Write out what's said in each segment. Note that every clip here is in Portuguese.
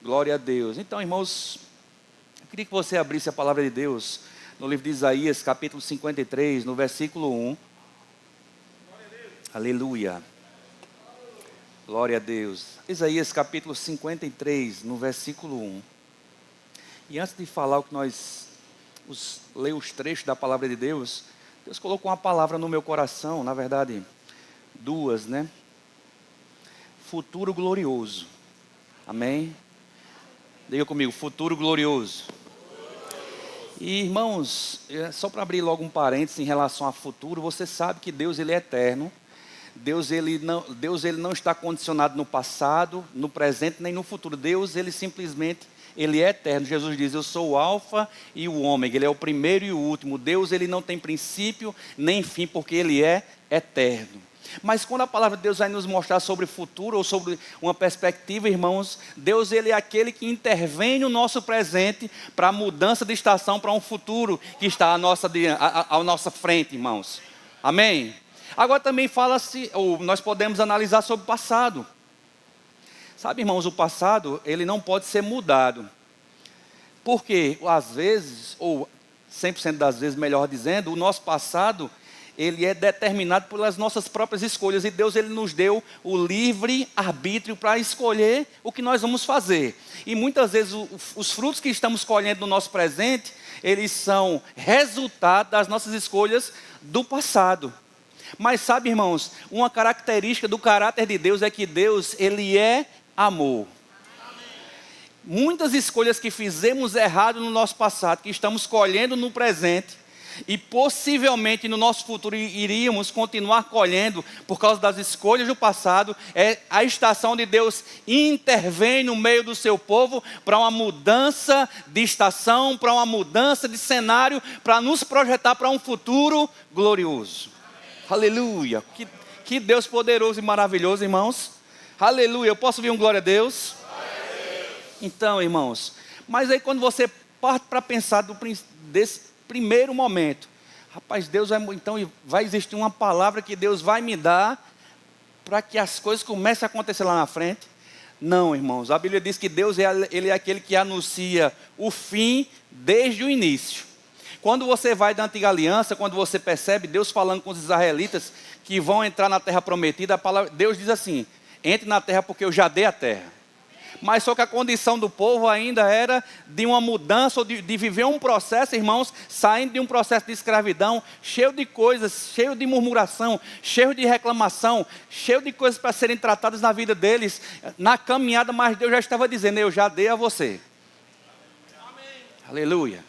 Glória a Deus. Então, irmãos, eu queria que você abrisse a palavra de Deus no livro de Isaías, capítulo 53, no versículo 1. Aleluia. Glória a Deus. Isaías, capítulo 53, no versículo 1. E antes de falar o que ler os trechos da palavra de Deus, Deus colocou uma palavra no meu coração, na verdade, duas, né? Futuro glorioso. Amém? Diga comigo, futuro glorioso. E irmãos, só para abrir logo um parênteses em relação a futuro, você sabe que Deus ele é eterno. Deus ele não está condicionado no passado, no presente, nem no futuro. Deus ele simplesmente ele é eterno. Jesus diz, eu sou o alfa e o ômega, ele é o primeiro e o último. Deus ele não tem princípio nem fim, porque ele é eterno. Mas quando a palavra de Deus vai nos mostrar sobre o futuro ou sobre uma perspectiva, irmãos, Deus ele é aquele que intervém no nosso presente para a mudança de estação para um futuro que está à nossa frente, irmãos. Amém? Agora também fala-se, ou nós podemos analisar sobre o passado. Sabe, irmãos, o passado ele não pode ser mudado. Porque às vezes, ou 100% das vezes, melhor dizendo, o nosso passado ele é determinado pelas nossas próprias escolhas. E Deus ele nos deu o livre arbítrio para escolher o que nós vamos fazer. E muitas vezes os frutos que estamos colhendo no nosso presente, eles são resultado das nossas escolhas do passado. Mas sabe, irmãos, uma característica do caráter de Deus é que Deus ele é amor. Muitas escolhas que fizemos errado no nosso passado, que estamos colhendo no presente, e possivelmente no nosso futuro iríamos continuar colhendo por causa das escolhas do passado, é a estação de Deus intervém no meio do seu povo para uma mudança de estação, para uma mudança de cenário, para nos projetar para um futuro glorioso. Aleluia, que Deus poderoso e maravilhoso, irmãos. Aleluia, eu posso ouvir um glória a Deus? Então, irmãos, mas aí quando você parte para pensar desse primeiro momento, rapaz, Deus vai existir uma palavra que Deus vai me dar para que as coisas comecem a acontecer lá na frente. Não, irmãos, a Bíblia diz que Deus ele é aquele que anuncia o fim desde o início. Quando você vai da antiga aliança, quando você percebe Deus falando com os israelitas que vão entrar na terra prometida, Deus diz assim, entre na terra porque eu já dei a terra. Mas só que a condição do povo ainda era de uma mudança, ou de viver um processo, irmãos, saindo de um processo de escravidão, cheio de coisas, cheio de murmuração, cheio de reclamação, cheio de coisas para serem tratadas na vida deles, na caminhada, mas Deus já estava dizendo, eu já dei a você. Amém. Aleluia.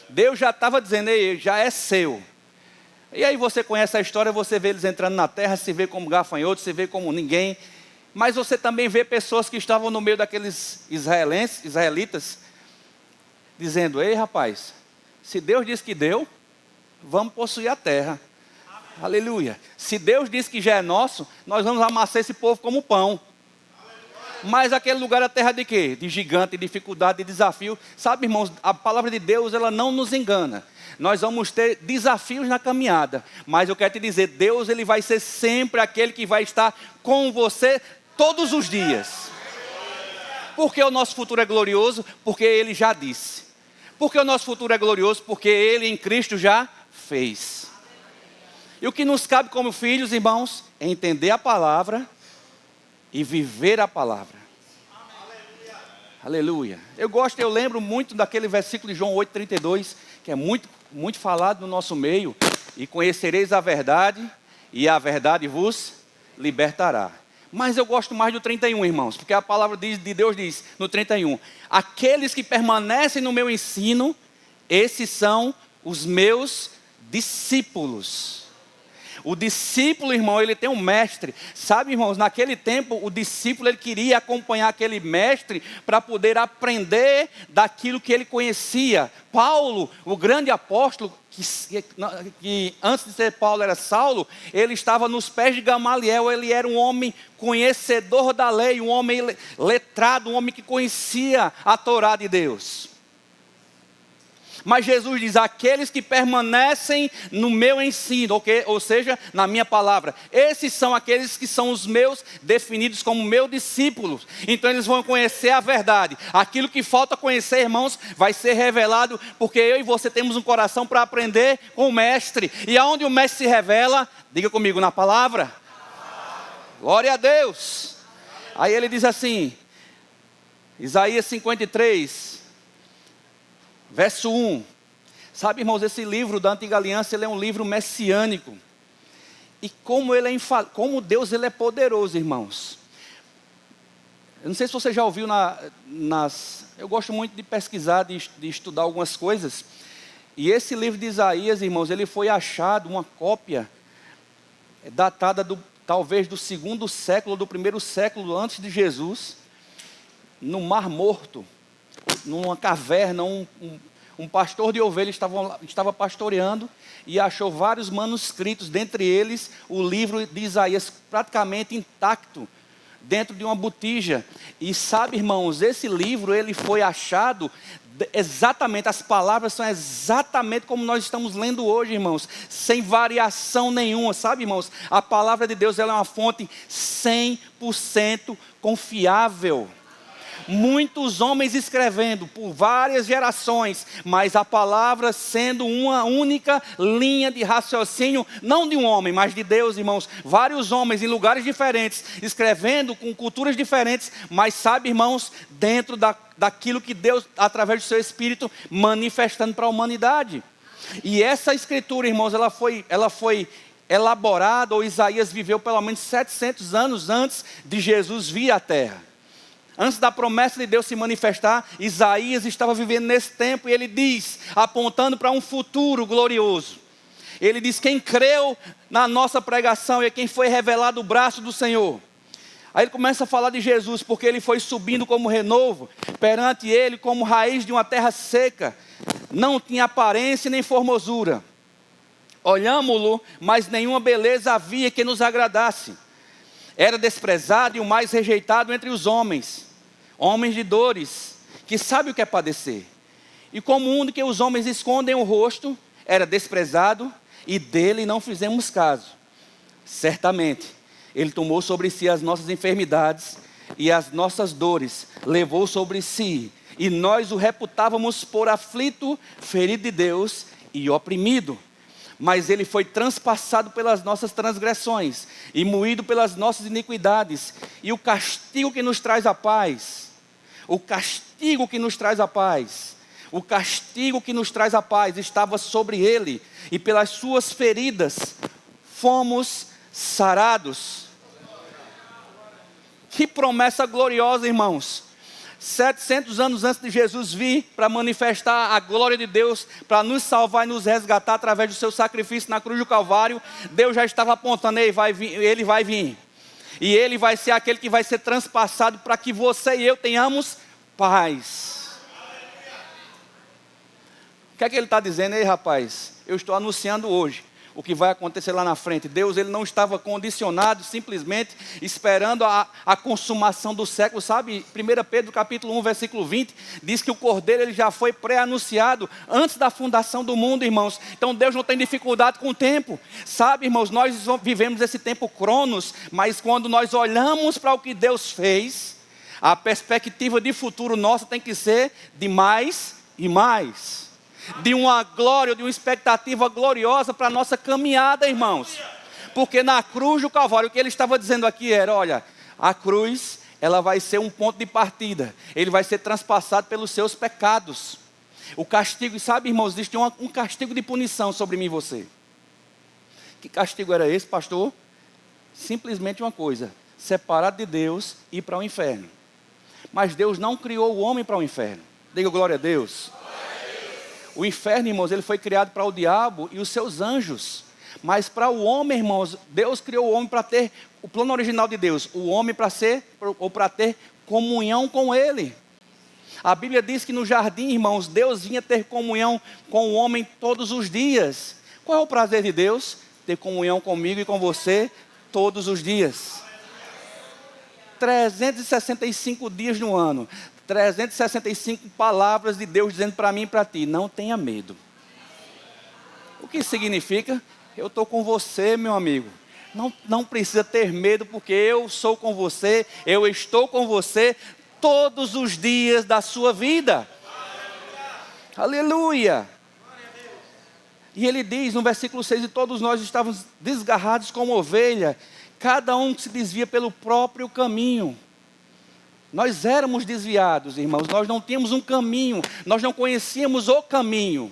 Deus já estava dizendo, já é seu. E aí você conhece a história, você vê eles entrando na terra, se vê como gafanhotos, se vê como ninguém. Mas você também vê pessoas que estavam no meio daqueles israelitas, dizendo, ei rapaz, se Deus diz que deu, vamos possuir a terra. Amém. Aleluia. Se Deus diz que já é nosso, nós vamos amassar esse povo como pão. Mas aquele lugar é terra de quê? De gigante, de dificuldade, de desafio. Sabe, irmãos, a palavra de Deus, ela não nos engana. Nós vamos ter desafios na caminhada. Mas eu quero te dizer, Deus ele vai ser sempre aquele que vai estar com você todos os dias. Porque o nosso futuro é glorioso? Porque Ele já disse. Porque o nosso futuro é glorioso? Porque Ele em Cristo já fez. E o que nos cabe como filhos, irmãos, é entender a palavra e viver a palavra. Aleluia. Eu lembro muito daquele versículo de João 8,32, que é muito, muito falado no nosso meio. E conhecereis a verdade, e a verdade vos libertará. Mas eu gosto mais do 31, irmãos, porque a palavra de Deus diz no 31, aqueles que permanecem no meu ensino, esses são os meus discípulos. O discípulo, irmão, ele tem um mestre. Sabe, irmãos, naquele tempo, o discípulo, ele queria acompanhar aquele mestre para poder aprender daquilo que ele conhecia. Paulo, o grande apóstolo, que antes de ser Paulo era Saulo, ele estava nos pés de Gamaliel, ele era um homem conhecedor da lei, um homem letrado, um homem que conhecia a Torá de Deus. Mas Jesus diz: aqueles que permanecem no meu ensino, ou seja, na minha palavra, esses são aqueles que são os meus, definidos como meus discípulos. Então eles vão conhecer a verdade. Aquilo que falta conhecer, irmãos, vai ser revelado, porque eu e você temos um coração para aprender com o mestre. E aonde o mestre se revela, diga comigo, na palavra. Glória a Deus. Aí ele diz assim, Isaías 53, verso 1. Sabe, irmãos, esse livro da Antiga Aliança, ele é um livro messiânico. E como como Deus ele é poderoso, irmãos. Eu não sei se você já ouviu eu gosto muito de pesquisar, de estudar algumas coisas. E esse livro de Isaías, irmãos, ele foi achado, uma cópia datada talvez do 2º século, do 1º século antes de Jesus, no Mar Morto, numa caverna. Um pastor de ovelhas estava pastoreando e achou vários manuscritos, dentre eles o livro de Isaías, praticamente intacto, dentro de uma botija. E sabe, irmãos, esse livro ele foi achado exatamente, as palavras são exatamente como nós estamos lendo hoje, irmãos, sem variação nenhuma. Sabe, irmãos, a palavra de Deus ela é uma fonte 100% confiável. Muitos homens escrevendo por várias gerações, mas a palavra sendo uma única linha de raciocínio, não de um homem, mas de Deus, irmãos. Vários homens em lugares diferentes, escrevendo com culturas diferentes, mas sabe, irmãos, dentro daquilo que Deus, através do seu Espírito, manifestando para a humanidade. E essa escritura, irmãos, ela foi elaborada, ou Isaías viveu pelo menos 700 anos antes de Jesus vir à Terra. Antes da promessa de Deus se manifestar, Isaías estava vivendo nesse tempo, e ele diz, apontando para um futuro glorioso. Ele diz: quem creu na nossa pregação e quem foi revelado o braço do Senhor. Aí ele começa a falar de Jesus, porque ele foi subindo como renovo, perante ele como raiz de uma terra seca, não tinha aparência nem formosura. Olhámo-lo, mas nenhuma beleza havia que nos agradasse. Era desprezado e o mais rejeitado entre os homens, homens de dores, que sabe o que é padecer. E como um de que os homens escondem o rosto, era desprezado e dele não fizemos caso. Certamente, ele tomou sobre si as nossas enfermidades e as nossas dores, levou sobre si, e nós o reputávamos por aflito, ferido de Deus e oprimido. Mas ele foi transpassado pelas nossas transgressões e moído pelas nossas iniquidades. E o castigo que nos traz a paz, o castigo que nos traz a paz estava sobre ele. E pelas suas feridas fomos sarados. Que promessa gloriosa, irmãos. 700 anos antes de Jesus vir para manifestar a glória de Deus, para nos salvar e nos resgatar através do seu sacrifício na cruz do Calvário, Deus já estava apontando: ele vai vir. E ele vai ser aquele que vai ser transpassado para que você e eu tenhamos paz. O que é que ele está dizendo? Ei, rapaz, eu estou anunciando hoje o que vai acontecer lá na frente. Deus ele não estava condicionado, simplesmente esperando a consumação do século. Sabe, 1 Pedro capítulo 1, versículo 20, diz que o Cordeiro ele já foi pré-anunciado antes da fundação do mundo, irmãos. Então Deus não tem dificuldade com o tempo. Sabe, irmãos, nós vivemos esse tempo cronos, mas quando nós olhamos para o que Deus fez, a perspectiva de futuro nossa tem que ser de mais e mais. De uma glória, de uma expectativa gloriosa para a nossa caminhada, irmãos. Porque na cruz do Calvário, o que ele estava dizendo aqui era: olha, a cruz, ela vai ser um ponto de partida. Ele vai ser transpassado pelos seus pecados. O castigo, sabe, irmãos, existe um castigo de punição sobre mim e você. Que castigo era esse, pastor? Simplesmente uma coisa: separado de Deus e ir para o inferno. Mas Deus não criou o homem para o inferno. Diga glória a Deus. O inferno, irmãos, ele foi criado para o diabo e os seus anjos. Mas para o homem, irmãos, Deus criou o homem para ter o plano original de Deus. O homem para ter comunhão com ele. A Bíblia diz que no jardim, irmãos, Deus vinha ter comunhão com o homem todos os dias. Qual é o prazer de Deus? Ter comunhão comigo e com você todos os dias. 365 dias no ano. 365 palavras de Deus dizendo para mim e para ti: não tenha medo. O que significa? Eu estou com você, meu amigo. Não precisa ter medo, porque eu sou com você, eu estou com você todos os dias da sua vida. Aleluia! E ele diz no versículo 6, e todos nós estávamos desgarrados como ovelha, cada um se desvia pelo próprio caminho. Nós éramos desviados, irmãos, nós não tínhamos um caminho, nós não conhecíamos o caminho.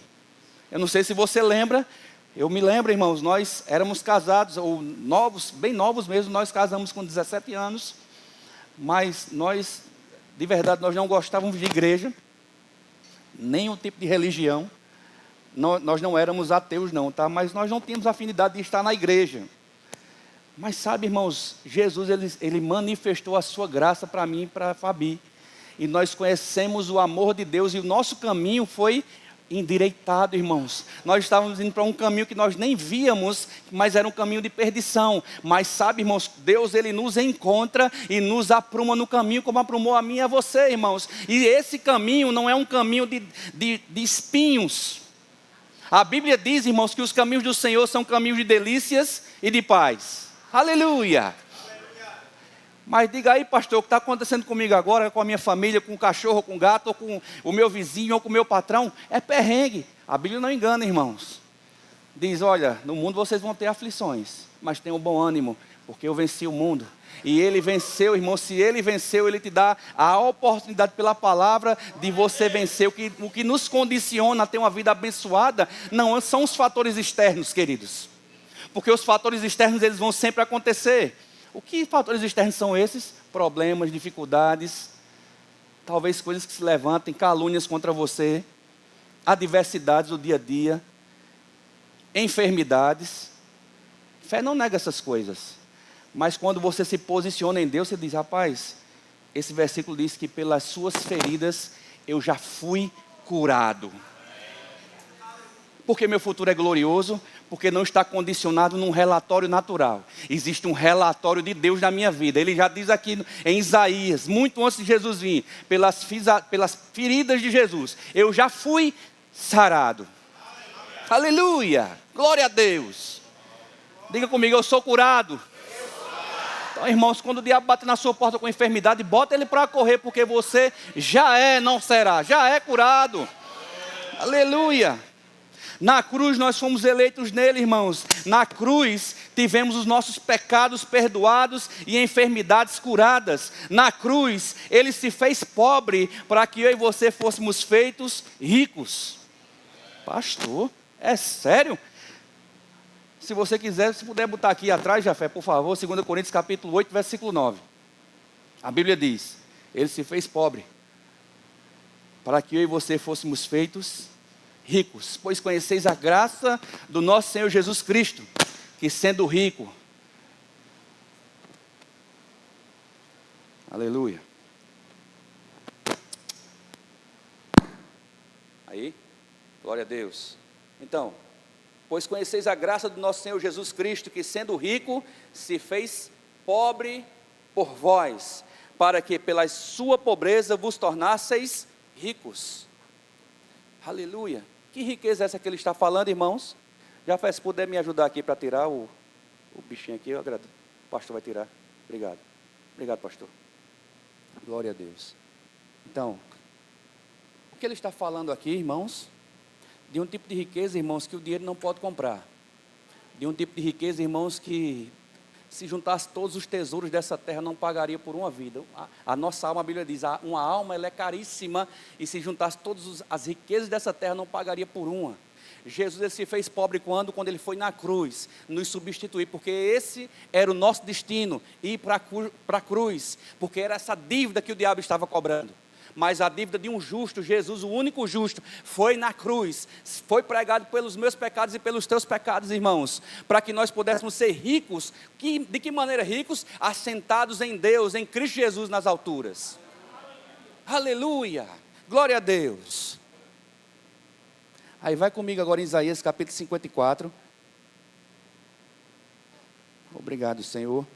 Eu não sei se você lembra, eu me lembro, irmãos, nós éramos casados, ou novos, bem novos mesmo, nós casamos com 17 anos, mas nós, de verdade, nós não gostávamos de igreja, nenhum tipo de religião, nós não éramos ateus não, tá? Mas nós não tínhamos afinidade de estar na igreja. Mas sabe, irmãos, Jesus, ele manifestou a sua graça para mim e para a Fabi. E nós conhecemos o amor de Deus e o nosso caminho foi endireitado, irmãos. Nós estávamos indo para um caminho que nós nem víamos, mas era um caminho de perdição. Mas sabe, irmãos, Deus, ele nos encontra e nos apruma no caminho, como aprumou a mim e a você, irmãos. E esse caminho não é um caminho de espinhos. A Bíblia diz, irmãos, que os caminhos do Senhor são caminhos de delícias e de paz. Aleluia! Mas diga aí, pastor, o que está acontecendo comigo agora, com a minha família, com o cachorro, com o gato, ou com o meu vizinho, ou com o meu patrão, é perrengue. A Bíblia não engana, irmãos. Diz, olha, no mundo vocês vão ter aflições, mas tenham bom ânimo, porque eu venci o mundo. E ele venceu, irmão, se ele venceu, ele te dá a oportunidade pela palavra de você vencer. O que nos condiciona a ter uma vida abençoada não são os fatores externos, queridos. Porque os fatores externos, eles vão sempre acontecer. O que fatores externos são esses? Problemas, dificuldades, talvez coisas que se levantem, calúnias contra você, adversidades do dia a dia, enfermidades. Fé não nega essas coisas. Mas quando você se posiciona em Deus, você diz, rapaz, esse versículo diz que pelas suas feridas eu já fui curado. Porque meu futuro é glorioso, porque não está condicionado num relatório natural. Existe um relatório de Deus na minha vida. Ele já diz aqui em Isaías, muito antes de Jesus vir, pelas feridas de Jesus, eu já fui sarado. Aleluia! Glória a Deus! Diga comigo, eu sou curado. Então, irmãos, quando o diabo bate na sua porta com enfermidade, bota ele para correr, porque você já é, não será, já é curado. Aleluia! Na cruz nós fomos eleitos nele, irmãos. Na cruz tivemos os nossos pecados perdoados e enfermidades curadas. Na cruz ele se fez pobre para que eu e você fôssemos feitos ricos. Pastor, é sério? Se você quiser, se puder botar aqui atrás, Jafé, por favor, 2 Coríntios capítulo 8, versículo 9. A Bíblia diz, ele se fez pobre para que eu e você fôssemos feitos ricos, pois conheceis a graça do nosso Senhor Jesus Cristo, que sendo rico, aleluia, aí, glória a Deus. Então, pois conheceis a graça do nosso Senhor Jesus Cristo, que sendo rico, se fez pobre por vós, para que pela sua pobreza vos tornasseis ricos. Aleluia. Que riqueza é essa que ele está falando, irmãos? Já faz, se puder me ajudar aqui para tirar o bichinho aqui, eu agradeço. O pastor vai tirar. Obrigado. Obrigado, pastor. Glória a Deus. Então, o que ele está falando aqui, irmãos? De um tipo de riqueza, irmãos, que o dinheiro não pode comprar. De um tipo de riqueza, irmãos, que se juntasse todos os tesouros dessa terra, não pagaria por uma vida. A nossa alma, a Bíblia diz, uma alma ela é caríssima, e se juntasse todas as riquezas dessa terra, não pagaria por uma. Jesus ele se fez pobre quando ele foi na cruz, nos substituir, porque esse era o nosso destino, ir para a cruz, porque era essa dívida que o diabo estava cobrando. Mas a dívida de um justo, Jesus, o único justo, foi na cruz, foi pregado pelos meus pecados e pelos teus pecados, irmãos, para que nós pudéssemos ser ricos. De que maneira ricos? Assentados em Deus, em Cristo Jesus nas alturas. Aleluia, glória a Deus. Aí vai comigo agora em Isaías capítulo 54. Obrigado, Senhor.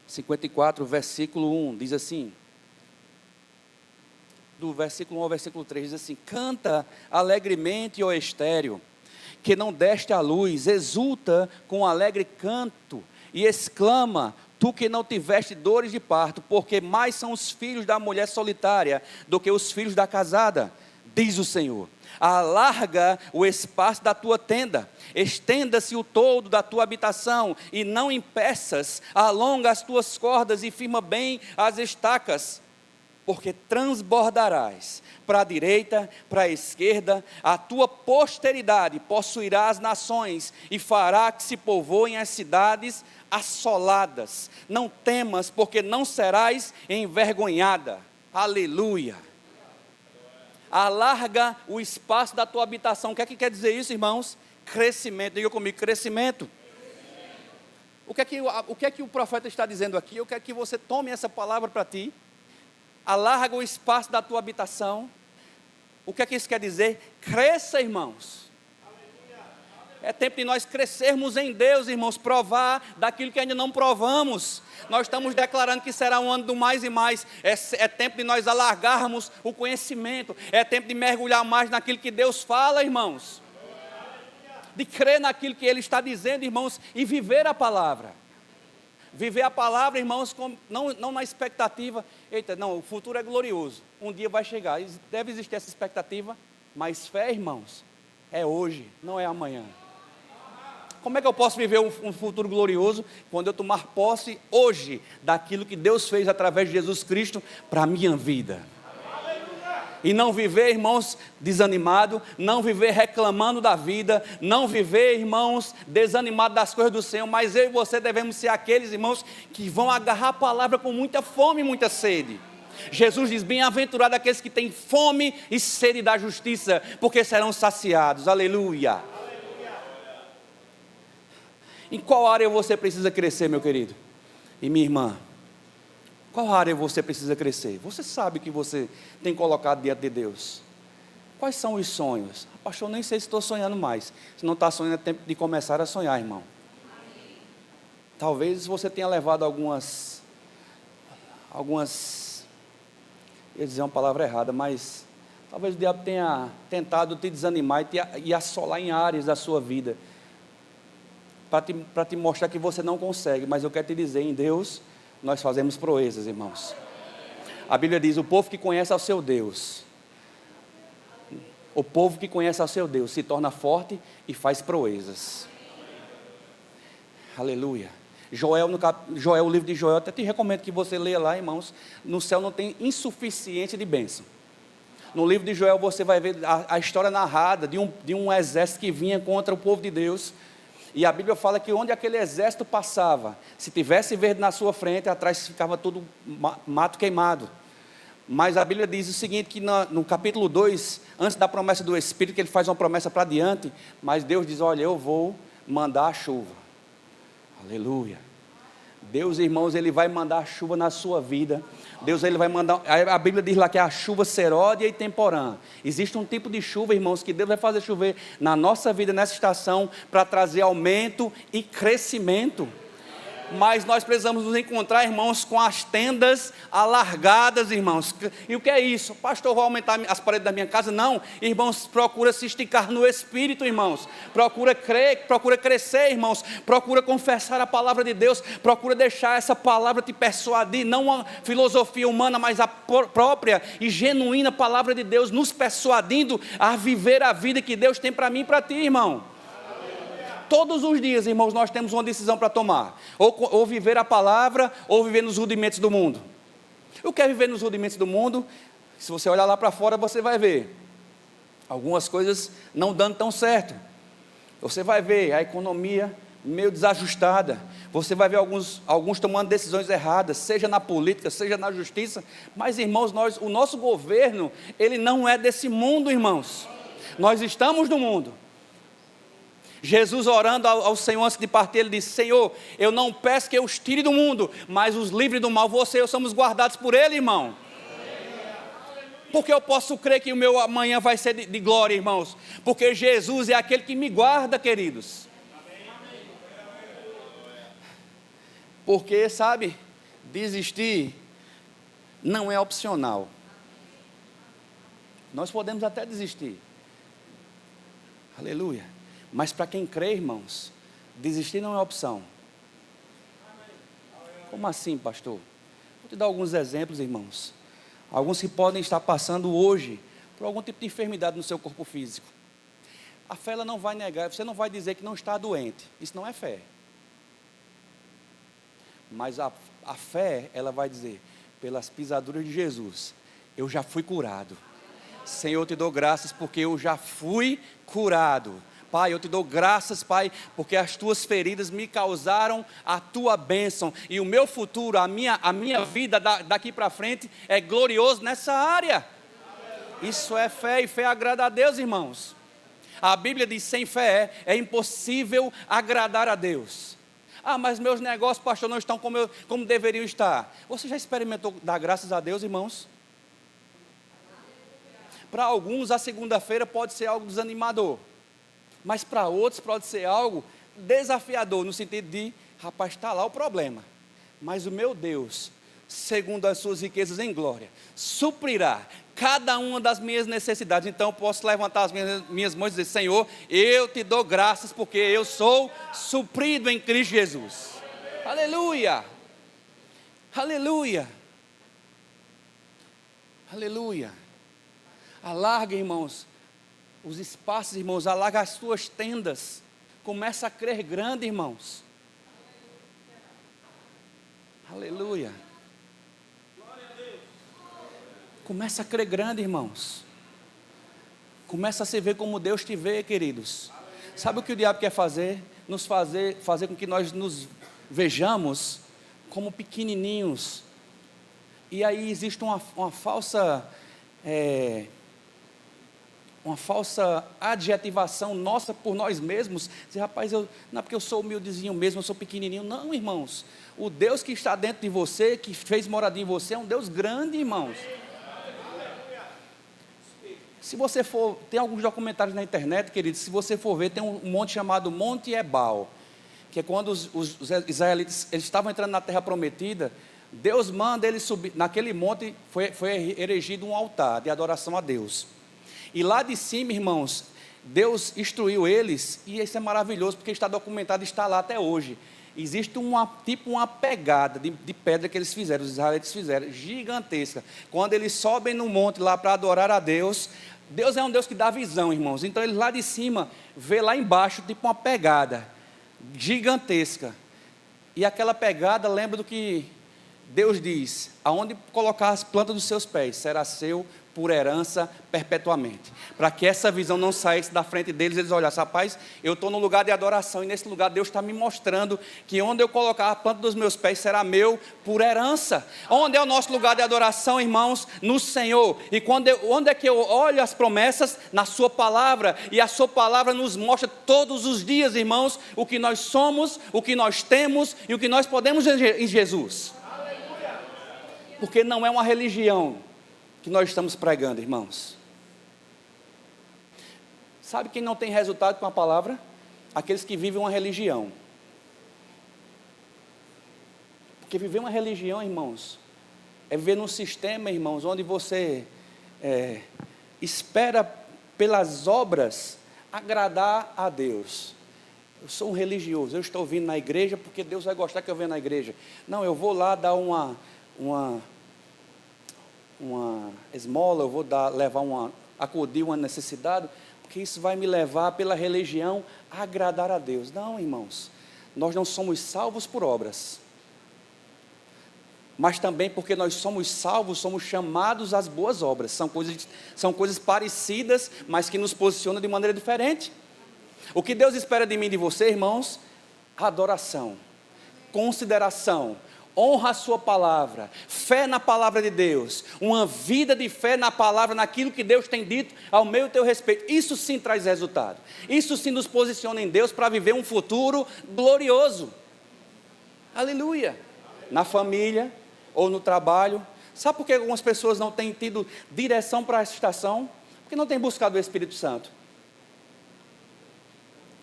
54, versículo 1, diz assim: do versículo 1 ao versículo 3, diz assim: canta alegremente, ó estéreo, que não deste à luz, exulta com alegre canto, e exclama, tu que não tiveste dores de parto, porque mais são os filhos da mulher solitária do que os filhos da casada, diz o Senhor. Alarga o espaço da tua tenda, estenda-se o todo da tua habitação, e não impeças, alonga as tuas cordas e firma bem as estacas, porque transbordarás para a direita, para a esquerda, a tua posteridade possuirá as nações, e fará que se povoem as cidades assoladas. Não temas, porque não serás envergonhada. Aleluia. Alarga o espaço da tua habitação. O que é que quer dizer isso, irmãos? Crescimento. Diga comigo, crescimento. O que é que o profeta está dizendo aqui? Eu quero que você tome essa palavra para ti. Alarga o espaço da tua habitação. O que é que isso quer dizer? Cresça, irmãos. É tempo de nós crescermos em Deus, irmãos, provar daquilo que ainda não provamos. Nós estamos declarando que será um ano do mais e mais. É tempo de nós alargarmos o conhecimento. É tempo de mergulhar mais naquilo que Deus fala, irmãos. De crer naquilo que Ele está dizendo, irmãos, e viver a palavra. Viver a palavra, irmãos, não na expectativa. Eita, não, o futuro é glorioso. Um dia vai chegar. Deve existir essa expectativa. Mas fé, irmãos, é hoje, não é amanhã. Como é que eu posso viver um futuro glorioso quando eu tomar posse hoje daquilo que Deus fez através de Jesus Cristo para a minha vida? E não viver, irmãos, desanimado, não viver reclamando da vida, não viver, irmãos, desanimado das coisas do Senhor, mas eu e você devemos ser aqueles, irmãos, que vão agarrar a palavra com muita fome e muita sede. Jesus diz, bem-aventurado aqueles que têm fome e sede da justiça, porque serão saciados. Aleluia. Em qual área você precisa crescer, meu querido? E minha irmã? Qual área você precisa crescer? Você sabe que você tem colocado diante de Deus. Quais são os sonhos? Pastor, nem sei se estou sonhando mais. Se não está sonhando, é tempo de começar a sonhar, irmão. Talvez você tenha levado algumas, eu ia dizer uma palavra errada, mas talvez o diabo tenha tentado te desanimar e assolar em áreas da sua vida, para te mostrar que você não consegue. Mas eu quero te dizer, em Deus nós fazemos proezas, irmãos. A Bíblia diz, o povo que conhece ao seu Deus, o povo que conhece ao seu Deus se torna forte e faz proezas. Aleluia. O livro de Joel, até te recomendo que você leia lá, irmãos. No céu não tem insuficiência de bênção. No livro de Joel você vai ver a história narrada de um exército que vinha contra o povo de Deus. E a Bíblia fala que onde aquele exército passava, se tivesse verde na sua frente, atrás ficava tudo mato queimado. Mas a Bíblia diz o seguinte, que no capítulo 2, antes da promessa do Espírito, que ele faz uma promessa para diante, mas Deus diz, olha, eu vou mandar a chuva. Aleluia. Deus, irmãos, Ele vai mandar a chuva na sua vida. Deus, Ele vai mandar, a Bíblia diz lá que é a chuva seródia e temporã. Existe um tipo de chuva, irmãos, que Deus vai fazer chover na nossa vida, nessa estação, para trazer aumento e crescimento. Mas nós precisamos nos encontrar, irmãos, com as tendas alargadas, irmãos. E o que é isso? Pastor, vou aumentar as paredes da minha casa? Não, irmãos, procura se esticar no Espírito, irmãos. Procura crer, procura crescer, irmãos. Procura confessar a palavra de Deus. Procura deixar essa palavra te persuadir, não uma filosofia humana, mas a própria e genuína palavra de Deus, nos persuadindo a viver a vida que Deus tem para mim e para ti, irmão. Todos os dias, irmãos, nós temos uma decisão para tomar. Ou viver a palavra, ou viver nos rudimentos do mundo. O que é viver nos rudimentos do mundo? Se você olhar lá para fora, você vai ver algumas coisas não dando tão certo. Você vai ver a economia meio desajustada. Você vai ver alguns tomando decisões erradas, seja na política, seja na justiça. Mas, irmãos, o nosso governo, ele não é desse mundo, irmãos. Nós estamos no mundo. Jesus orando ao Senhor antes de partir, ele disse, Senhor, eu não peço que eu os tire do mundo, mas os livre do mal, você e eu somos guardados por Ele, irmão. Porque eu posso crer que o meu amanhã vai ser de glória, irmãos, porque Jesus é aquele que me guarda, queridos. Porque, sabe, desistir não é opcional. Nós podemos até desistir. Aleluia. Mas para quem crê, irmãos, desistir não é opção. Como assim, pastor? Vou te dar alguns exemplos, irmãos. Alguns que podem estar passando hoje por algum tipo de enfermidade no seu corpo físico. A fé, ela não vai negar, você não vai dizer que não está doente. Isso não é fé. Mas a fé, ela vai dizer, pelas pisaduras de Jesus, eu já fui curado. Senhor, eu te dou graças porque eu já fui curado. Pai, eu te dou graças, Pai, porque as tuas feridas me causaram a tua bênção. E o meu futuro, a minha vida daqui para frente é glorioso nessa área. Isso é fé, e fé agrada a Deus, irmãos. A Bíblia diz, sem fé é impossível agradar a Deus. Ah, mas meus negócios, pastor, não estão como deveriam estar. Você já experimentou dar graças a Deus, irmãos? Para alguns, a segunda-feira pode ser algo desanimador. Mas para outros pode ser algo desafiador, no sentido de, rapaz, está lá o problema. Mas o meu Deus, segundo as suas riquezas em glória, suprirá cada uma das minhas necessidades. Então eu posso levantar as minhas mãos e dizer, Senhor, eu te dou graças porque eu sou suprido em Cristo Jesus. Aleluia! Aleluia! Aleluia! Alarga, irmãos, os espaços, irmãos, alarga as tuas tendas. Começa a crer grande, irmãos. Aleluia. Começa a crer grande, irmãos. Começa a se ver como Deus te vê, queridos. Sabe o que o diabo quer fazer? Nos fazer com que nós nos vejamos como pequenininhos. E aí existe uma falsa adjetivação nossa por nós mesmos. Dizer, rapaz, não é porque eu sou humildezinho mesmo, eu sou pequenininho. Não, irmãos. O Deus que está dentro de você, que fez moradia em você, é um Deus grande, irmãos. Se você for, tem alguns documentários na internet, queridos, se você for ver, tem um monte chamado Monte Ebal, que é quando os israelitas, eles estavam entrando na terra prometida, Deus manda eles subir, naquele monte foi erigido um altar de adoração a Deus. E lá de cima, irmãos, Deus instruiu eles, e isso é maravilhoso, porque está documentado, está lá até hoje. Existe uma pegada de pedra que eles fizeram, os israelitas fizeram, gigantesca. Quando eles sobem no monte lá para adorar a Deus, Deus é um Deus que dá visão, irmãos. Então ele lá de cima, vê lá embaixo, tipo uma pegada gigantesca. E aquela pegada lembra do que Deus diz, aonde colocar as plantas dos seus pés, será seu por herança perpetuamente, para que essa visão não saísse da frente deles, eles olhassem, rapaz, eu estou num lugar de adoração, e nesse lugar Deus está me mostrando, que onde eu colocar a planta dos meus pés, será meu por herança. Onde é o nosso lugar de adoração, irmãos? No Senhor. E onde é que eu olho as promessas? Na sua palavra, e a sua palavra nos mostra todos os dias, irmãos, o que nós somos, o que nós temos, e o que nós podemos em Jesus. Porque não é uma religião que nós estamos pregando, irmãos. Sabe quem não tem resultado com a palavra? Aqueles que vivem uma religião. Porque viver uma religião, irmãos, é viver num sistema, irmãos, onde você espera pelas obras agradar a Deus. Eu sou um religioso, eu estou vindo na igreja porque Deus vai gostar que eu venha na igreja. Não, eu vou lá dar uma esmola, eu vou acudir uma necessidade, porque isso vai me levar pela religião a agradar a Deus. Não, irmãos, nós não somos salvos por obras, mas também porque nós somos salvos, somos chamados às boas obras. São coisas parecidas, mas que nos posicionam de maneira diferente. O que Deus espera de mim e de você, irmãos? Adoração, consideração, honra a sua palavra, fé na palavra de Deus, uma vida de fé na palavra, naquilo que Deus tem dito ao meu e teu respeito. Isso sim traz resultado, isso sim nos posiciona em Deus para viver um futuro glorioso. Aleluia. Na família ou no trabalho. Sabe por que algumas pessoas não têm tido direção para essa estação? Porque não têm buscado o Espírito Santo.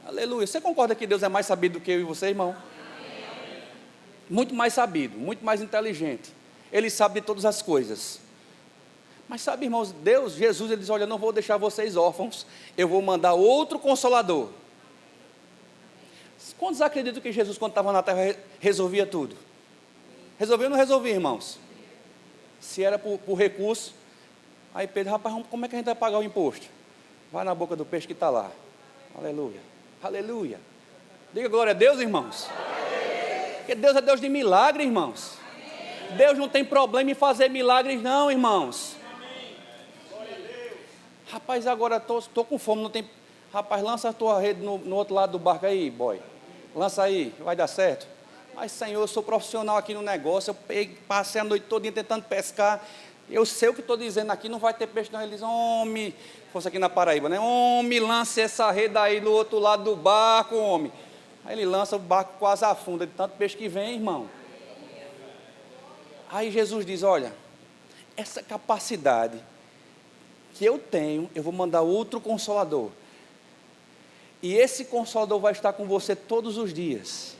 Aleluia. Você concorda que Deus é mais sabido do que eu e você, irmão? Muito mais sabido, muito mais inteligente. Ele sabe de todas as coisas. Mas sabe, irmãos, Jesus, ele diz, olha, eu não vou deixar vocês órfãos, eu vou mandar outro Consolador. Quantos acreditam que Jesus, quando estava na terra, resolvia tudo? Resolvia ou não resolvia, irmãos? Se era por recurso, aí Pedro, rapaz, como é que a gente vai pagar o imposto? Vai na boca do peixe que está lá. Aleluia, aleluia. Diga glória a Deus, irmãos. Porque Deus é Deus de milagre, irmãos. Deus não tem problema em fazer milagres não, irmãos. Rapaz, agora estou com fome, não tem... Rapaz, lança a tua rede no outro lado do barco aí, boy. Lança aí, vai dar certo. Mas, Senhor, eu sou profissional aqui no negócio, eu passei a noite toda tentando pescar. Eu sei o que estou dizendo aqui, não vai ter peixe não. Ele diz, homem, fosse aqui na Paraíba, né? Homem, lance essa rede aí no outro lado do barco, homem. Aí ele lança, o barco quase afunda de tanto peixe que vem, irmão. Aí Jesus diz, olha, essa capacidade que eu tenho, eu vou mandar outro Consolador. E esse Consolador vai estar com você todos os dias.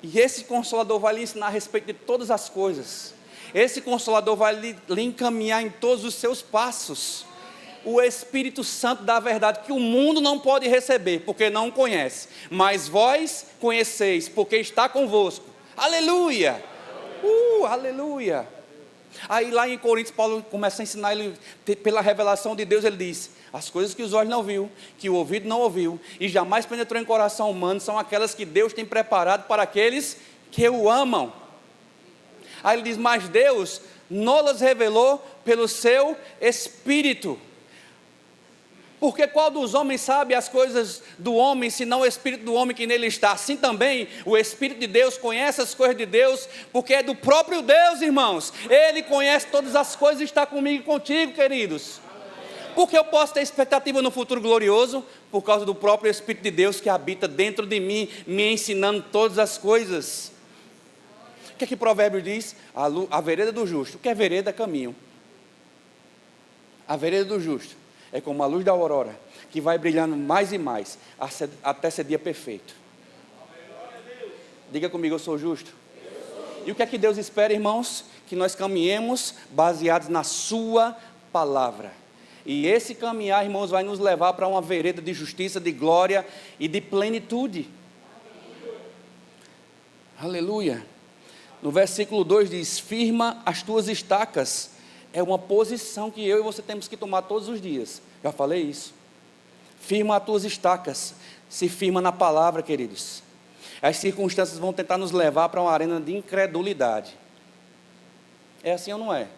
E esse Consolador vai lhe ensinar a respeito de todas as coisas. Esse Consolador vai lhe encaminhar em todos os seus passos. O Espírito Santo da verdade, que o mundo não pode receber, porque não o conhece. Mas vós conheceis, porque está convosco. Aleluia! Aleluia! Aí lá em Coríntios, Paulo começa a ensinar ele, pela revelação de Deus, ele diz, as coisas que os olhos não viu, que o ouvido não ouviu, e jamais penetrou em coração humano, são aquelas que Deus tem preparado para aqueles que o amam. Aí ele diz, mas Deus nos revelou pelo seu Espírito. Porque qual dos homens sabe as coisas do homem, senão o Espírito do homem que nele está? Assim também, o Espírito de Deus conhece as coisas de Deus, porque é do próprio Deus, irmãos. Ele conhece todas as coisas e está comigo e contigo, queridos. Porque eu posso ter expectativa no futuro glorioso, por causa do próprio Espírito de Deus que habita dentro de mim, me ensinando todas as coisas. O que é que Provérbio diz? A vereda do justo. O que é vereda? Caminho. A vereda do justo é como a luz da aurora, que vai brilhando mais e mais, até ser dia perfeito. Diga comigo, eu sou justo. E o que é que Deus espera, irmãos? Que nós caminhemos baseados na sua palavra. E esse caminhar, irmãos, vai nos levar para uma vereda de justiça, de glória e de plenitude. Aleluia. No versículo 2 diz, firma as tuas estacas. É uma posição que eu e você temos que tomar todos os dias. Já falei isso. Firma as tuas estacas. Se firma na palavra, queridos. As circunstâncias vão tentar nos levar para uma arena de incredulidade. É assim ou não é?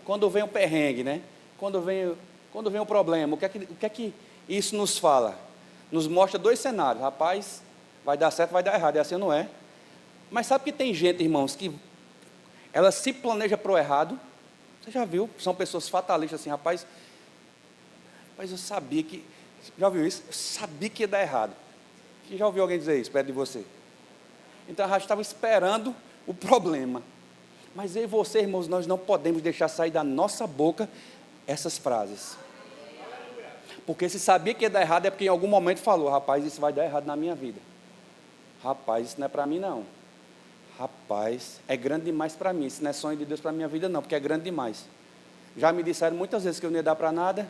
Quando vem o perrengue, né? Quando vem o problema, o que é que isso nos fala? Nos mostra dois cenários. Rapaz, vai dar certo, vai dar errado. É assim ou não é? Mas sabe que tem gente, irmãos, que ela se planeja para o errado. Você já viu? São pessoas fatalistas assim, rapaz, eu sabia que... Já viu isso? Eu sabia que ia dar errado. Quem já ouviu alguém dizer isso perto de você? Então, já estava esperando o problema. Mas eu e você, irmãos, nós não podemos deixar sair da nossa boca essas frases. Porque se sabia que ia dar errado, é porque em algum momento falou, rapaz, isso vai dar errado na minha vida. Rapaz, isso não é para mim não. Rapaz, é grande demais para mim, isso não é sonho de Deus para a minha vida não, porque é grande demais. Já me disseram muitas vezes que eu não ia dar para nada.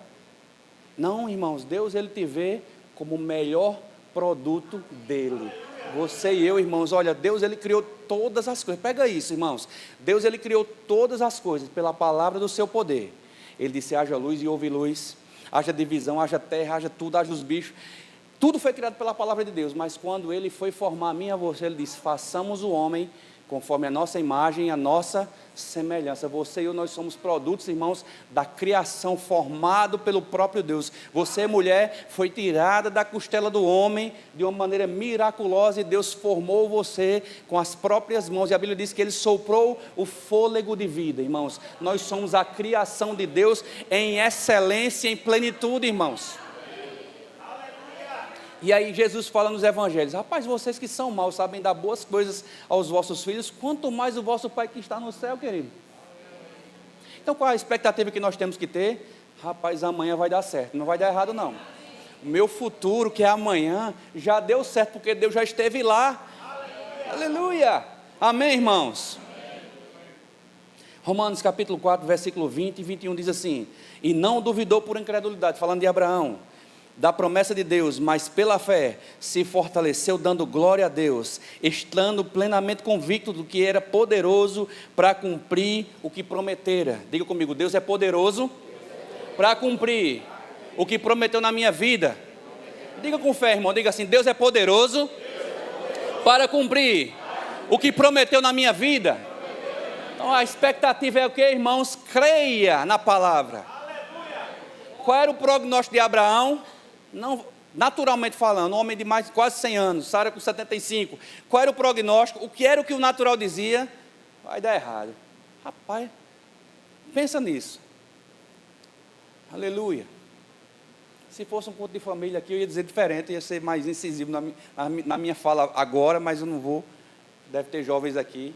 Não, irmãos, Deus, Ele te vê como o melhor produto dEle. Você e eu, irmãos, olha, Deus, Ele criou todas as coisas. Pega isso, irmãos. Deus, Ele criou todas as coisas pela palavra do seu poder. Ele disse, haja luz e houve luz. Haja divisão, haja terra, haja tudo, haja os bichos. Tudo foi criado pela palavra de Deus, mas quando Ele foi formar a mim e a você, Ele disse, façamos o homem conforme a nossa imagem e a nossa semelhança. Você e eu, nós somos produtos, irmãos, da criação, formado pelo próprio Deus. Você, mulher, foi tirada da costela do homem de uma maneira miraculosa, e Deus formou você com as próprias mãos, e a Bíblia diz que Ele soprou o fôlego de vida, irmãos. Nós somos a criação de Deus em excelência, em plenitude, irmãos. E aí Jesus fala nos evangelhos, rapaz, vocês que são maus, sabem dar boas coisas aos vossos filhos, quanto mais o vosso Pai que está no céu, querido. Então qual a expectativa que nós temos que ter? Rapaz, amanhã vai dar certo, não vai dar errado não. O meu futuro, que é amanhã, já deu certo, porque Deus já esteve lá. Aleluia! Amém, irmãos? Romanos capítulo 4, versículo 20 e 21 diz assim: e não duvidou por incredulidade, falando de Abraão, da promessa de Deus, mas pela fé se fortaleceu, dando glória a Deus, estando plenamente convicto do que era poderoso para cumprir o que prometera. Diga comigo: Deus é poderoso para cumprir o que prometeu na minha vida. Diga com fé, irmão, diga assim: Deus é poderoso para cumprir o que prometeu na minha vida. Então a expectativa é o que, irmãos? Creia na palavra. Qual era o prognóstico de Abraão? Não, naturalmente falando, um homem de mais de quase 100 anos, Sara com 75. Qual era o prognóstico? O que era o que o natural dizia? Vai dar errado. Rapaz, pensa nisso. Aleluia. Se fosse um culto de família aqui, eu ia dizer diferente, ia ser mais incisivo na minha fala agora, mas eu não vou. Deve ter jovens aqui.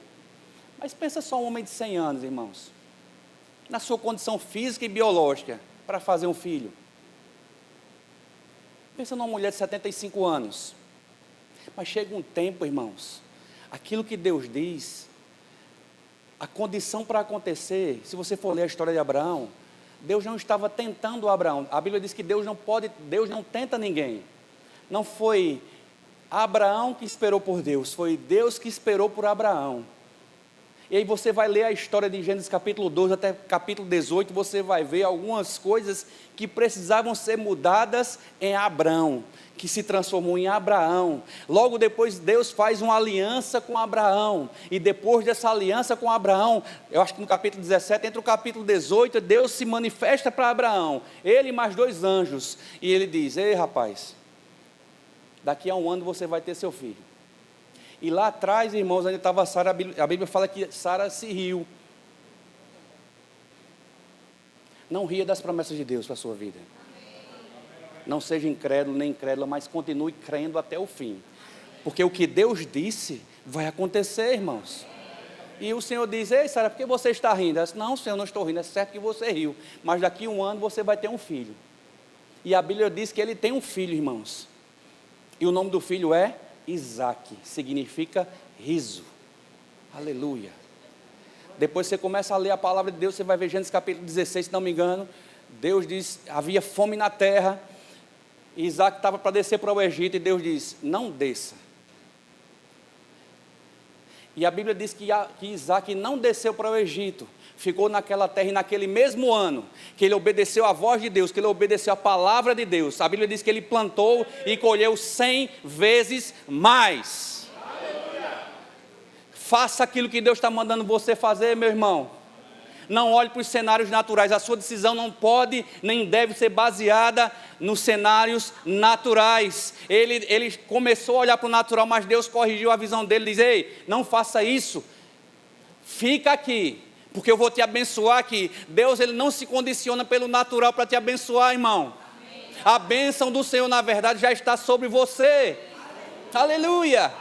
Mas pensa só um homem de 100 anos, irmãos, na sua condição física e biológica, para fazer um filho. Pensa numa mulher de 75 anos. Mas chega um tempo, irmãos, aquilo que Deus diz, a condição para acontecer, se você for ler a história de Abraão, Deus não estava tentando Abraão. A Bíblia diz que Deus não tenta ninguém. Não foi Abraão que esperou por Deus, foi Deus que esperou por Abraão. E aí você vai ler a história de Gênesis capítulo 12 até capítulo 18, você vai ver algumas coisas que precisavam ser mudadas em Abrão, que se transformou em Abraão. Logo depois Deus faz uma aliança com Abraão, e depois dessa aliança com Abraão, eu acho que no capítulo 17, entre o capítulo 18, Deus se manifesta para Abraão, ele e mais 2 anjos, e ele diz: ei rapaz, daqui a 1 ano você vai ter seu filho. E lá atrás, irmãos, onde estava Sara, a Bíblia fala que Sara se riu. Não ria das promessas de Deus para a sua vida. Não seja incrédulo nem incrédula, mas continue crendo até o fim. Porque o que Deus disse vai acontecer, irmãos. E o Senhor diz: ei Sara, por que você está rindo? Ela disse: não, Senhor, não estou rindo, é certo que você riu. Mas daqui a 1 ano você vai ter um filho. E a Bíblia diz que ele tem um filho, irmãos. E o nome do filho é Isaque, significa riso. Aleluia. Depois você começa a ler a palavra de Deus, você vai ver Gênesis capítulo 16, se não me engano. Deus diz: havia fome na terra, e Isaque estava para descer para o Egito, e Deus diz: não desça. E a Bíblia diz que Isaque não desceu para o Egito, ficou naquela terra, e naquele mesmo ano, que ele obedeceu à voz de Deus, que ele obedeceu à palavra de Deus, a Bíblia diz que ele plantou e colheu 100 vezes mais. Aleluia. Faça aquilo que Deus está mandando você fazer, meu irmão. Não olhe para os cenários naturais, a sua decisão não pode, nem deve ser baseada nos cenários naturais. Ele começou a olhar para o natural, mas Deus corrigiu a visão dele, diz: ei, não faça isso, fica aqui, porque eu vou te abençoar aqui. Deus, ele não se condiciona pelo natural para te abençoar, irmão. Amém. A bênção do Senhor, na verdade, já está sobre você. Aleluia.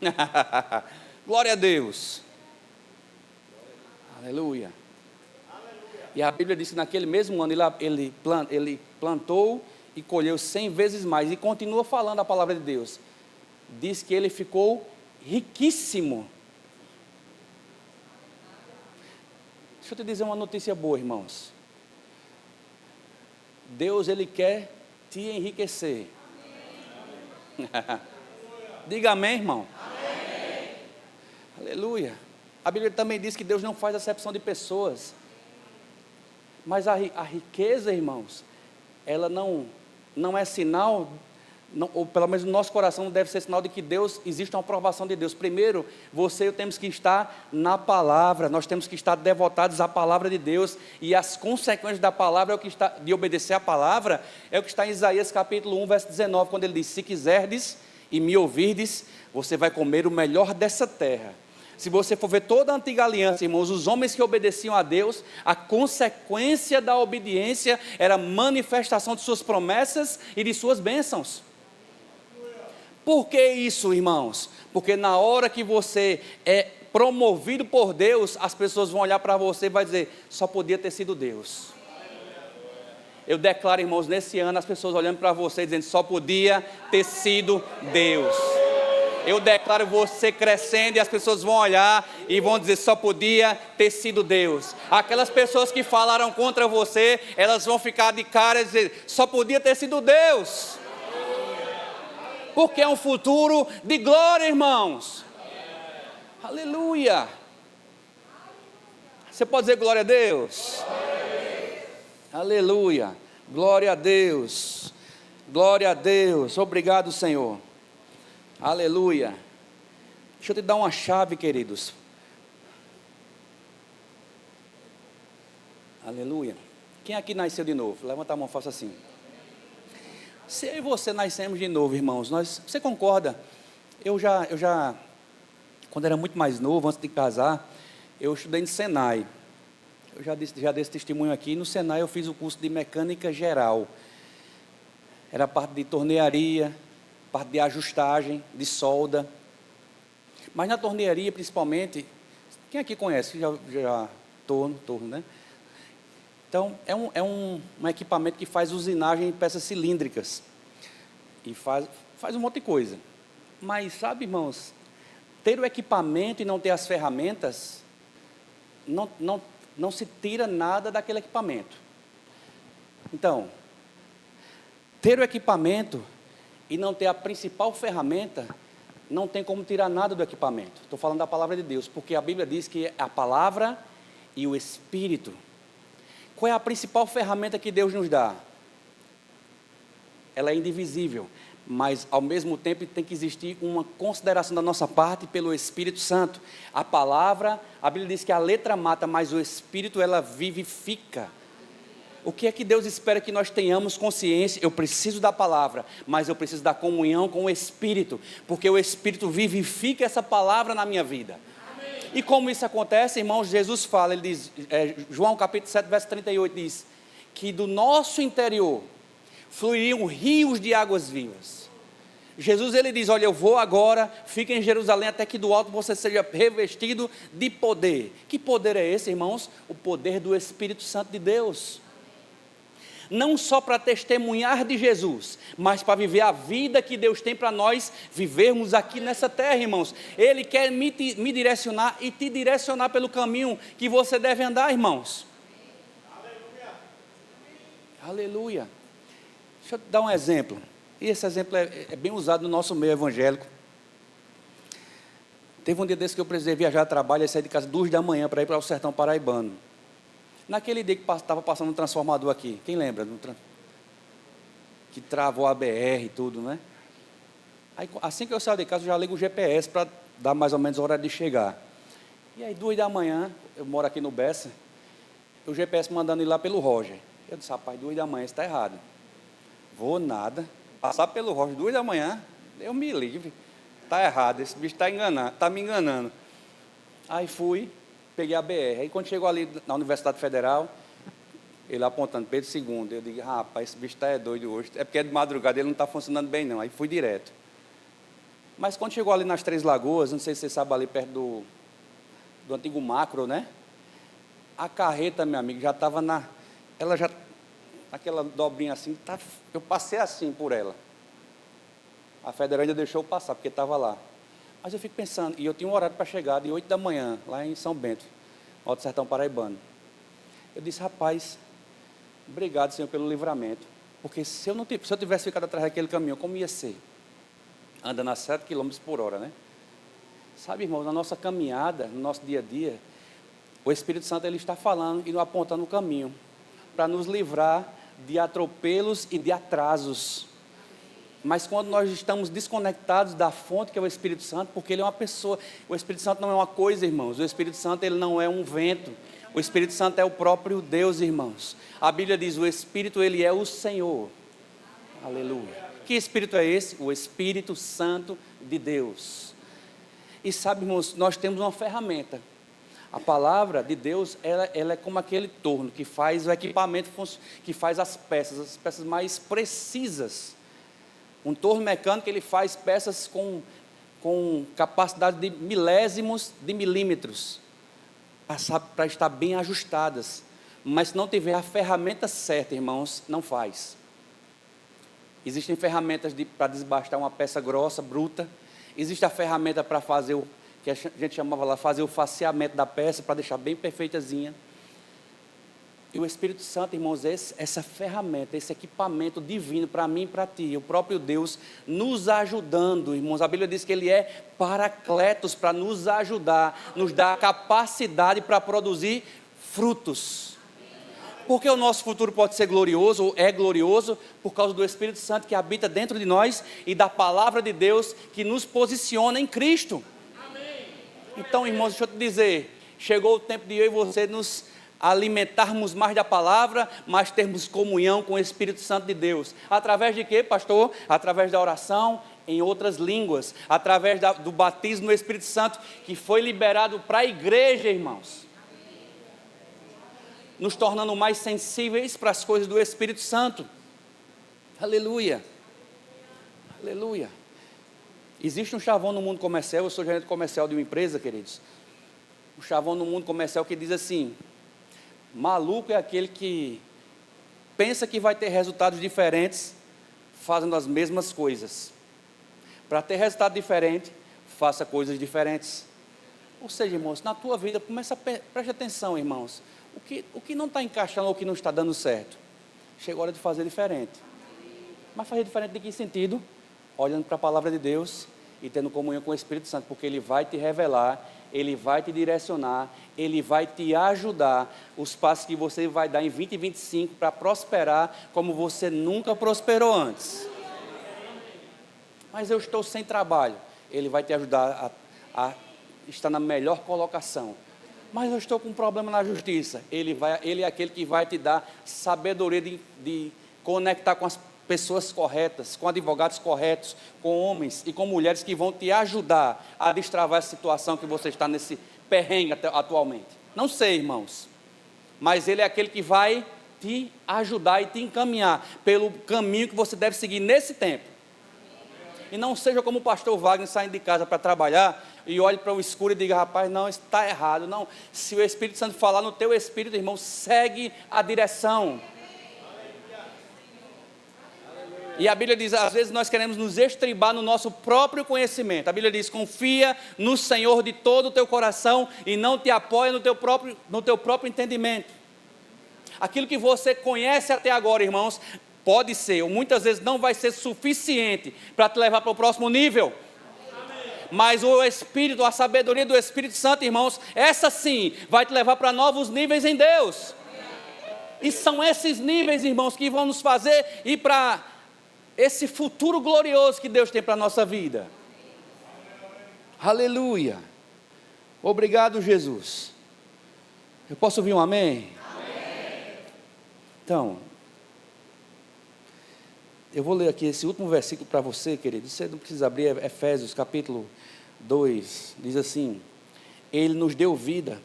Aleluia. Glória a Deus. Aleluia. E a Bíblia diz que naquele mesmo ano ele plantou e colheu 100 vezes mais. E continua falando a palavra de Deus. Diz que ele ficou riquíssimo. Deixa eu te dizer uma notícia boa, irmãos. Deus, ele quer te enriquecer. Diga amém, irmão. Amém. Aleluia. A Bíblia também diz que Deus não faz acepção de pessoas. Mas a riqueza, irmãos, ela não é sinal, ou pelo menos no nosso coração não deve ser sinal de que Deus, existe uma aprovação de Deus. Primeiro, você e eu temos que estar na palavra, nós temos que estar devotados à palavra de Deus, e as consequências da palavra, de obedecer à palavra, é o que está em Isaías capítulo 1, verso 19, quando ele diz: se quiserdes e me ouvirdes, você vai comer o melhor dessa terra. Se você for ver toda a antiga aliança, irmãos, os homens que obedeciam a Deus, a consequência da obediência era a manifestação de suas promessas e de suas bênçãos. Por que isso, irmãos? Porque na hora que você é promovido por Deus, as pessoas vão olhar para você e vai dizer: só podia ter sido Deus. Eu declaro, irmãos, nesse ano as pessoas olhando para você dizendo: só podia ter sido Deus. Eu declaro você crescendo e as pessoas vão olhar e vão dizer, só podia ter sido Deus. Aquelas pessoas que falaram contra você, elas vão ficar de cara e dizer, só podia ter sido Deus. Porque é um futuro de glória, irmãos. Aleluia. Você pode dizer glória a Deus? Aleluia. Glória a Deus. Glória a Deus. Obrigado, Senhor. Aleluia. Deixa eu te dar uma chave, queridos. Aleluia. Quem aqui nasceu de novo? Levanta a mão, faça assim. Se eu e você nascemos de novo, irmãos, você concorda? Eu já, quando era muito mais novo, antes de casar, eu estudei no Senai. Eu já dei esse testemunho aqui. No Senai eu fiz o curso de mecânica geral. Era parte de tornearia, parte de ajustagem, de solda. Mas na tornearia, principalmente, quem aqui conhece? Já torno, né? Então, é um equipamento que faz usinagem em peças cilíndricas. E faz um monte de coisa. Mas, sabe, irmãos, ter o equipamento e não ter as ferramentas, não se tira nada daquele equipamento. Então, ter o equipamento e não ter a principal ferramenta, não tem como tirar nada do equipamento. Estou falando da palavra de Deus, porque a Bíblia diz que é a palavra e o Espírito. Qual é a principal ferramenta que Deus nos dá? Ela é indivisível, mas ao mesmo tempo tem que existir uma consideração da nossa parte pelo Espírito Santo. A palavra, a Bíblia diz que a letra mata, mas o Espírito ela vivifica. O que é que Deus espera que nós tenhamos consciência? Eu preciso da palavra, mas eu preciso da comunhão com o Espírito, porque o Espírito vivifica essa palavra na minha vida. E como isso acontece, irmãos, Jesus fala, ele diz, João capítulo 7, verso 38, diz, que do nosso interior fluiriam rios de águas vivas. Jesus, ele diz, olha, eu vou agora, fica em Jerusalém, até que do alto você seja revestido de poder. Que poder é esse, irmãos? O poder do Espírito Santo de Deus. Não só para testemunhar de Jesus, mas para viver a vida que Deus tem para nós vivermos aqui nessa terra, irmãos. Ele quer me direcionar e te direcionar pelo caminho que você deve andar, irmãos. Aleluia. Aleluia. Deixa eu te dar um exemplo. E esse exemplo é bem usado no nosso meio evangélico. Teve um dia desse que eu precisei viajar a trabalho e sair de casa 2 da manhã para ir para o sertão paraibano. Naquele dia que estava passando um transformador aqui, quem lembra? Que travou a BR e tudo, né? Aí, assim que eu saio de casa, eu já ligo o GPS para dar mais ou menos a hora de chegar. E aí, 2 da manhã, eu moro aqui no Bessa, o GPS mandando ir lá pelo Roger. Eu disse, rapaz, 2 da manhã, isso está errado. Vou nada, passar pelo Roger 2 da manhã, eu me livre. Está errado, esse bicho está me enganando. Aí fui, peguei a BR. Aí quando chegou ali na Universidade Federal, ele apontando Pedro II, eu digo, rapaz, esse bicho está doido hoje. É porque é de madrugada, ele não está funcionando bem não. Aí fui direto. Mas quando chegou ali nas Três Lagoas, não sei se você sabe, ali perto do antigo Macro, né? A carreta, meu amigo, já estava naquela dobrinha assim, eu passei assim por ela. A Federal ainda deixou eu passar, porque estava lá. Mas eu fico pensando, e eu tinha um horário para chegar de 8 da manhã, lá em São Bento, Alto Sertão Paraibano. Eu disse, rapaz, obrigado, Senhor, pelo livramento. Porque se eu tivesse ficado atrás daquele caminhão, como ia ser? Andando a 7 km por hora, né? Sabe, irmão, na nossa caminhada, no nosso dia a dia, o Espírito Santo ele está falando e nos apontando o caminho, para nos livrar de atropelos e de atrasos. Mas quando nós estamos desconectados da fonte que é o Espírito Santo, porque ele é uma pessoa, o Espírito Santo não é uma coisa, irmãos, o Espírito Santo ele não é um vento, o Espírito Santo é o próprio Deus, irmãos. A Bíblia diz, o Espírito ele é o Senhor. Aleluia. Que Espírito é esse? O Espírito Santo de Deus. E sabe, irmãos, nós temos uma ferramenta. A palavra de Deus, ela é como aquele torno que faz o equipamento, que faz as peças mais precisas. Um torno mecânico, ele faz peças com capacidade de milésimos de milímetros, para estar bem ajustadas. Mas se não tiver a ferramenta certa, irmãos, não faz. Existem ferramentas para desbastar uma peça grossa, bruta. existe a ferramenta para fazer o que a gente chamava lá, fazer o faceamento da peça, para deixar bem perfeitazinha. E o Espírito Santo, irmãos, é essa ferramenta, esse equipamento divino para mim e para ti, o próprio Deus nos ajudando, irmãos. A Bíblia diz que Ele é paracletos, para nos ajudar, nos dar a capacidade para produzir frutos. Porque o nosso futuro pode ser glorioso, ou é glorioso, por causa do Espírito Santo que habita dentro de nós e da palavra de Deus que nos posiciona em Cristo. Então, irmãos, deixa eu te dizer, chegou o tempo de eu e você nos alimentarmos mais da palavra, mas termos comunhão com o Espírito Santo de Deus. Através de quê, pastor? Através da oração em outras línguas, através do batismo no Espírito Santo, que foi liberado para a igreja, irmãos. Nos tornando mais sensíveis para as coisas do Espírito Santo. Aleluia. Aleluia. Existe um chavão no mundo comercial, eu sou gerente comercial de uma empresa, queridos. Um chavão no mundo comercial que diz assim: maluco é aquele que pensa que vai ter resultados diferentes fazendo as mesmas coisas. Para ter resultado diferente, faça coisas diferentes. Ou seja, irmãos, na tua vida, preste atenção, irmãos. O que não está encaixando ou o que não está dando certo? Chegou a hora de fazer diferente. Mas fazer diferente de que sentido? Olhando para a palavra de Deus e tendo comunhão com o Espírito Santo, porque Ele vai te revelar, Ele vai te direcionar, Ele vai te ajudar, os passos que você vai dar em 2025 para prosperar como você nunca prosperou antes. Mas eu estou sem trabalho, Ele vai te ajudar a estar na melhor colocação. Mas eu estou com um problema na justiça, Ele é aquele que vai te dar sabedoria de conectar com as pessoas corretas, com advogados corretos, com homens e com mulheres que vão te ajudar a destravar essa situação que você está nesse perrengue atualmente. Não sei, irmãos, mas Ele é aquele que vai te ajudar e te encaminhar pelo caminho que você deve seguir nesse tempo. E não seja como o pastor Wagner saindo de casa para trabalhar e olhe para o escuro e diga: rapaz, não, isso está errado. Não, se o Espírito Santo falar no teu espírito, irmão, segue a direção. E a Bíblia diz, às vezes nós queremos nos estribar no nosso próprio conhecimento. A Bíblia diz: confia no Senhor de todo o teu coração e não te apoia no teu próprio entendimento. Aquilo que você conhece até agora, irmãos, pode ser, ou muitas vezes não vai ser suficiente para te levar para o próximo nível. Mas o Espírito, a sabedoria do Espírito Santo, irmãos, essa sim vai te levar para novos níveis em Deus. E são esses níveis, irmãos, que vão nos fazer ir para esse futuro glorioso que Deus tem para a nossa vida. Aleluia. Obrigado, Jesus. Eu posso ouvir um amém? Amém. Então, eu vou ler aqui esse último versículo para você, querido. Você não precisa abrir, Efésios capítulo 2, diz assim: Ele nos deu vida,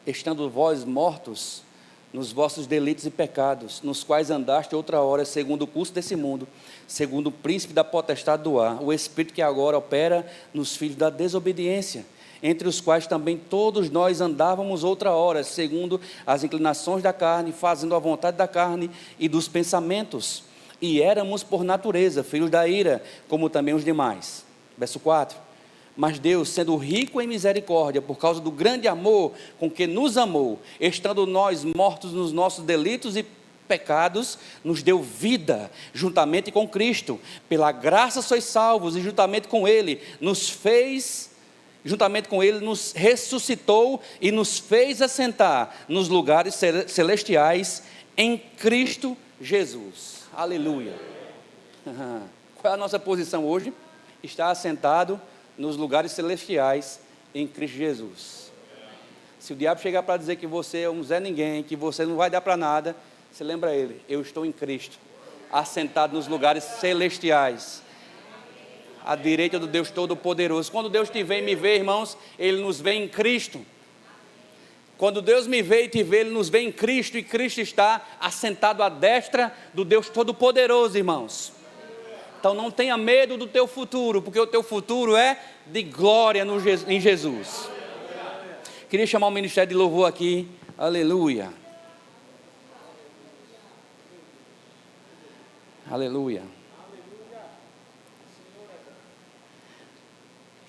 estando vós mortos nos vossos delitos e pecados, nos quais andaste outra hora, segundo o curso desse mundo, segundo o príncipe da potestade do ar, o espírito que agora opera nos filhos da desobediência, entre os quais também todos nós andávamos outra hora, segundo as inclinações da carne, fazendo a vontade da carne e dos pensamentos, e éramos por natureza filhos da ira, como também os demais. Verso 4. Mas Deus, sendo rico em misericórdia, por causa do grande amor com que nos amou, estando nós mortos nos nossos delitos e pecados, nos deu vida, juntamente com Cristo. Pela graça sois salvos, e juntamente com Ele nos ressuscitou e nos fez assentar nos lugares celestiais em Cristo Jesus. Aleluia. Qual é a nossa posição hoje? Está assentado nos lugares celestiais em Cristo Jesus. Se o diabo chegar para dizer que você é um Zé Ninguém, que você não vai dar para nada, você lembra ele: eu estou em Cristo, assentado nos lugares celestiais, à direita do Deus Todo-Poderoso. Quando Deus te vê e me vê, irmãos, Ele nos vê em Cristo. Quando Deus me vê e te vê, Ele nos vê em Cristo, e Cristo está assentado à destra do Deus Todo-Poderoso, irmãos. Então não tenha medo do teu futuro, porque o teu futuro é de glória em Jesus. Queria chamar o ministério de louvor aqui. Aleluia. Aleluia.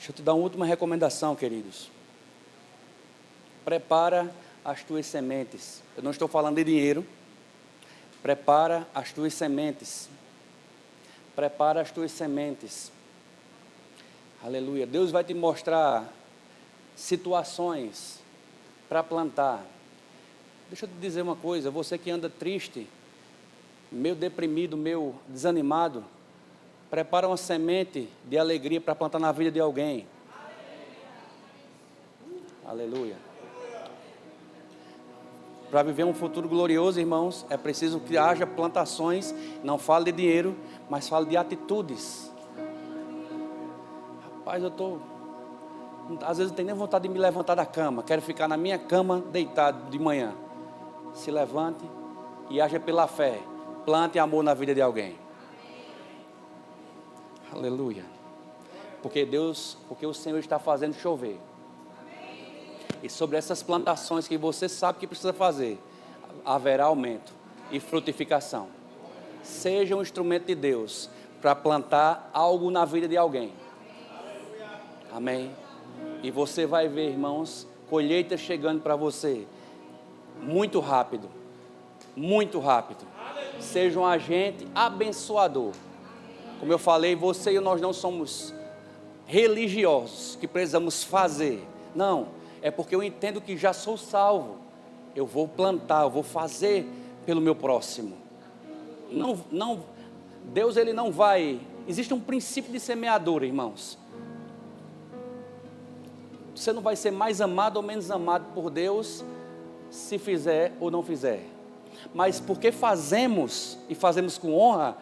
Deixa eu te dar uma última recomendação, queridos. Prepara as tuas sementes. Eu não estou falando de dinheiro. Prepara as tuas sementes. Prepara as tuas sementes. Aleluia. Deus vai te mostrar situações para plantar. Deixa eu te dizer uma coisa. Você que anda triste, meio deprimido, meio desanimado, prepara uma semente de alegria para plantar na vida de alguém. Aleluia. Para viver um futuro glorioso, irmãos, é preciso que haja plantações. Não fale de dinheiro, mas fale de atitudes. Rapaz, às vezes não tenho nem vontade de me levantar da cama. Quero ficar na minha cama deitado de manhã. Se levante e haja pela fé. Plante amor na vida de alguém. Aleluia. Porque o Senhor está fazendo chover. E sobre essas plantações que você sabe que precisa fazer, haverá aumento e frutificação. Seja um instrumento de Deus para plantar algo na vida de alguém. Amém. E você vai ver, irmãos, colheitas chegando para você muito rápido. Muito rápido. Seja um agente abençoador. Como eu falei, você e nós não somos religiosos que precisamos fazer. Não. É porque eu entendo que já sou salvo. Eu vou plantar, eu vou fazer pelo meu próximo. Deus ele não vai... Existe um princípio de semeadura, irmãos. Você não vai ser mais amado ou menos amado por Deus se fizer ou não fizer. Mas porque fazemos e fazemos com honra,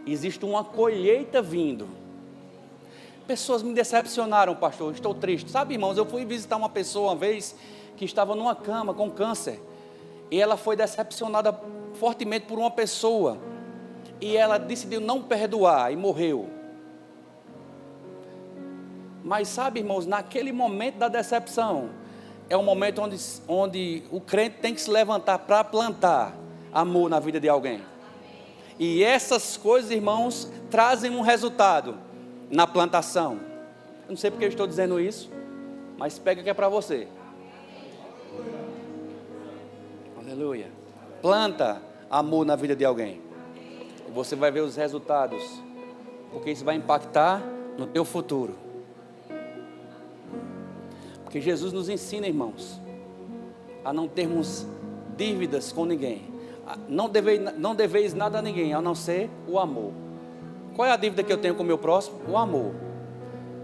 existe uma colheita vindo. Pessoas me decepcionaram, pastor, estou triste. Sabe, irmãos, eu fui visitar uma pessoa uma vez que estava numa cama com câncer. E ela foi decepcionada fortemente por uma pessoa. E ela decidiu não perdoar e morreu. Mas sabe, irmãos, naquele momento da decepção, é um momento onde o crente tem que se levantar para plantar amor na vida de alguém. E essas coisas, irmãos, trazem um resultado na plantação. Eu não sei porque eu estou dizendo isso, mas pega que é para você. Aleluia. Planta amor na vida de alguém. E você vai ver os resultados, porque isso vai impactar no teu futuro. Porque Jesus nos ensina, irmãos, a não termos dívidas com ninguém. Não deveis nada a ninguém, a não ser o amor. Qual é a dívida que eu tenho com o meu próximo? O amor.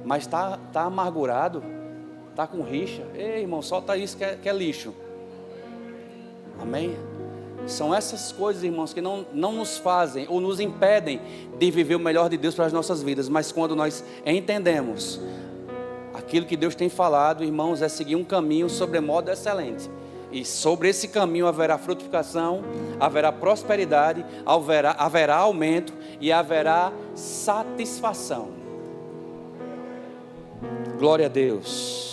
Mas está amargurado, está com rixa. Ei, irmão, solta isso que é lixo. Amém? São essas coisas, irmãos, que não nos fazem ou nos impedem de viver o melhor de Deus para as nossas vidas. Mas quando nós entendemos aquilo que Deus tem falado, irmãos, é seguir um caminho sobremodo excelente. E sobre esse caminho haverá frutificação, haverá prosperidade, haverá aumento e haverá satisfação. Glória a Deus.